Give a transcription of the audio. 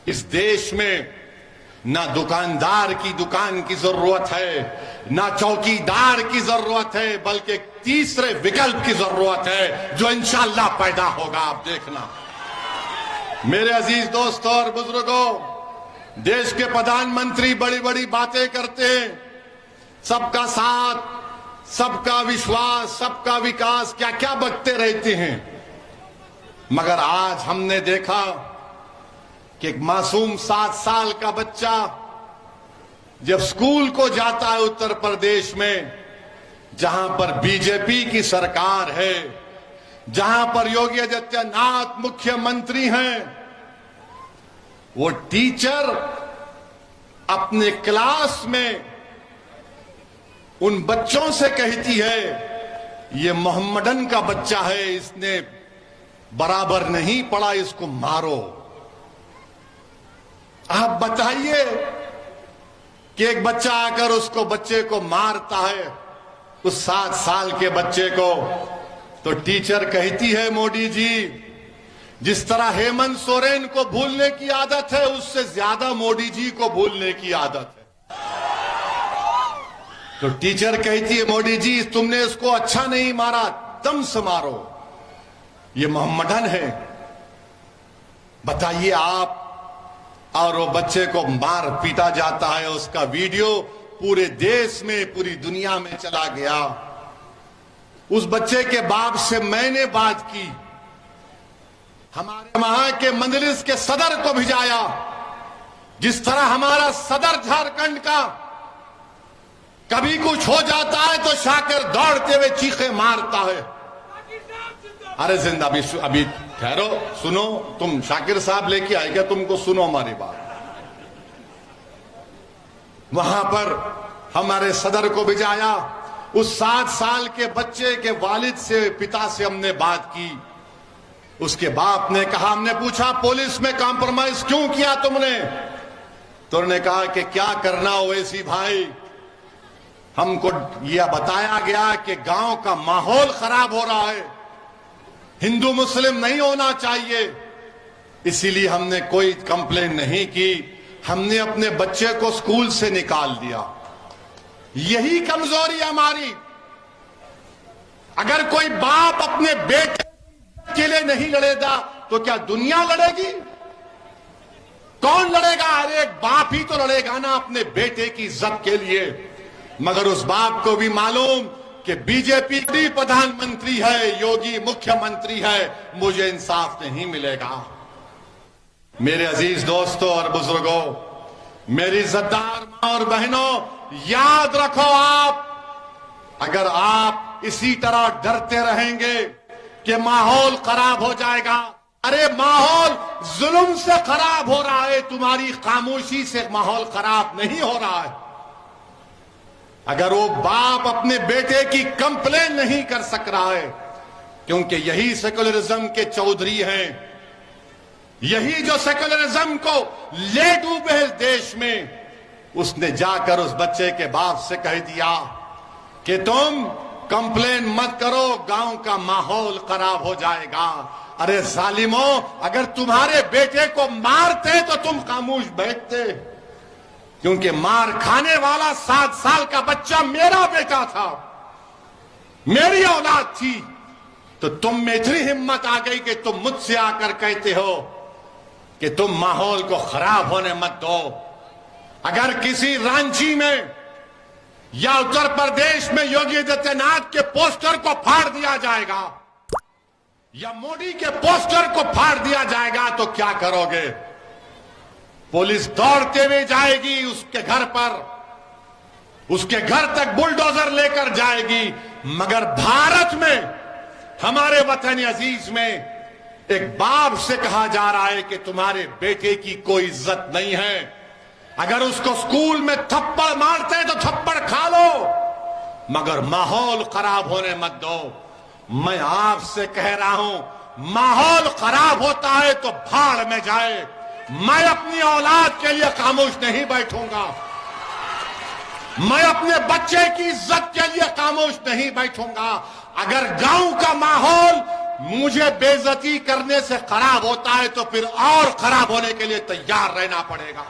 इस देश में ना दुकानदार की दुकान की जरूरत है, ना चौकीदार की जरूरत है, बल्कि एक तीसरे विकल्प की जरूरत है जो इंशाअल्लाह पैदा होगा। आप देखना मेरे अजीज दोस्तों और बुजुर्गों, देश के प्रधानमंत्री बड़ी बड़ी बातें करते हैं, सबका साथ, सबका विश्वास, सबका विकास, क्या क्या बकते रहते हैं। मगर आज हमने देखा कि एक मासूम 7 साल का बच्चा जब स्कूल को जाता है उत्तर प्रदेश में, जहां पर बीजेपी की सरकार है, जहां पर योगी आदित्यनाथ मुख्यमंत्री हैं, वो टीचर अपने क्लास में उन बच्चों से कहती है, ये मोहम्मदन का बच्चा है, इसने बराबर नहीं पढ़ा, इसको मारो। आप बताइए कि एक बच्चा आकर उसको बच्चे को मारता है, उस 7 साल के बच्चे को, तो टीचर कहती है, मोदी जी, जिस तरह हेमंत सोरेन को भूलने की आदत है, उससे ज्यादा मोदी जी को भूलने की आदत है। तो टीचर कहती है, मोदी जी तुमने इसको अच्छा नहीं मारा, दम से मारो, ये मोहम्मदन है। बताइए आप, और वो बच्चे को मार पीटा जाता है। उसका वीडियो पूरे देश में, पूरी दुनिया में चला गया। उस बच्चे के बाप से मैंने बात की, हमारे वहां के मजलिस के सदर को भिजाया। जिस तरह हमारा सदर झारखंड का कभी कुछ हो जाता है तो शाकिर दौड़ते हुए चीखे मारता है, अरे जिंदा अभी ठहरो, सुनो, तुम शाकिर साहब लेके आए क्या? तुमको सुनो हमारी बात। वहां पर हमारे सदर को भिजाया। उस 7 साल के बच्चे के वालिद से, पिता से हमने बात की। उसके बाप ने कहा, हमने पूछा पुलिस में कॉम्प्रोमाइज क्यों किया तुमने? तो उन्होंने कहा कि क्या करना ओवैसी भाई, हमको यह बताया गया कि गांव का माहौल खराब हो रहा है, हिंदू मुस्लिम नहीं होना चाहिए, इसीलिए हमने कोई कंप्लेन नहीं की, हमने अपने बच्चे को स्कूल से निकाल दिया। यही कमजोरी हमारी। अगर कोई बाप अपने बेटे के लिए नहीं लड़ेगा तो क्या दुनिया लड़ेगी? कौन लड़ेगा? हर एक बाप ही तो लड़ेगा ना अपने बेटे की इज्जत के लिए। मगर उस बाप को भी मालूम कि बीजेपी की प्रधानमंत्री है, योगी मुख्यमंत्री है, मुझे इंसाफ नहीं मिलेगा। मेरे अजीज दोस्तों और बुजुर्गों, मेरी इज्जतदार मां और बहनों, याद रखो, आप अगर आप इसी तरह डरते रहेंगे कि माहौल खराब हो जाएगा, अरे माहौल जुल्म से खराब हो रहा है, तुम्हारी खामोशी से माहौल खराब नहीं हो रहा है। अगर वो बाप अपने बेटे की कंप्लेन नहीं कर सक रहा है, क्योंकि यही सेकुलरिज्म के चौधरी हैं, यही जो सेकुलरिज्म को ले डूबे इस देश में, उसने जाकर उस बच्चे के बाप से कह दिया कि तुम कंप्लेन मत करो, गांव का माहौल खराब हो जाएगा। अरे जालिमों, अगर तुम्हारे बेटे को मारते तो तुम खामोश बैठते, क्योंकि मार खाने वाला 7 साल का बच्चा मेरा बेटा था, मेरी औलाद थी। तो तुम में इतनी हिम्मत आ गई कि तुम मुझसे आकर कहते हो कि तुम माहौल को खराब होने मत दो। अगर किसी रांची में या उत्तर प्रदेश में योगी आदित्यनाथ के पोस्टर को फाड़ दिया जाएगा या मोदी के पोस्टर को फाड़ दिया जाएगा तो क्या करोगे? पुलिस दौड़ते हुए जाएगी उसके घर पर, उसके घर तक बुलडोजर लेकर जाएगी। मगर भारत में, हमारे वतन अजीज में, एक बाप से कहा जा रहा है कि तुम्हारे बेटे की कोई इज्जत नहीं है, अगर उसको स्कूल में थप्पड़ मारते हैं तो थप्पड़ खा लो, मगर माहौल खराब होने मत दो। मैं आपसे कह रहा हूं, माहौल खराब होता है तो भाड़ में जाए। मैं अपनी औलाद के लिए खामोश नहीं बैठूंगा, मैं अपने बच्चे की इज्जत के लिए खामोश नहीं बैठूंगा। अगर गांव का माहौल मुझे बेइज्जती करने से खराब होता है तो फिर और खराब होने के लिए तैयार रहना पड़ेगा।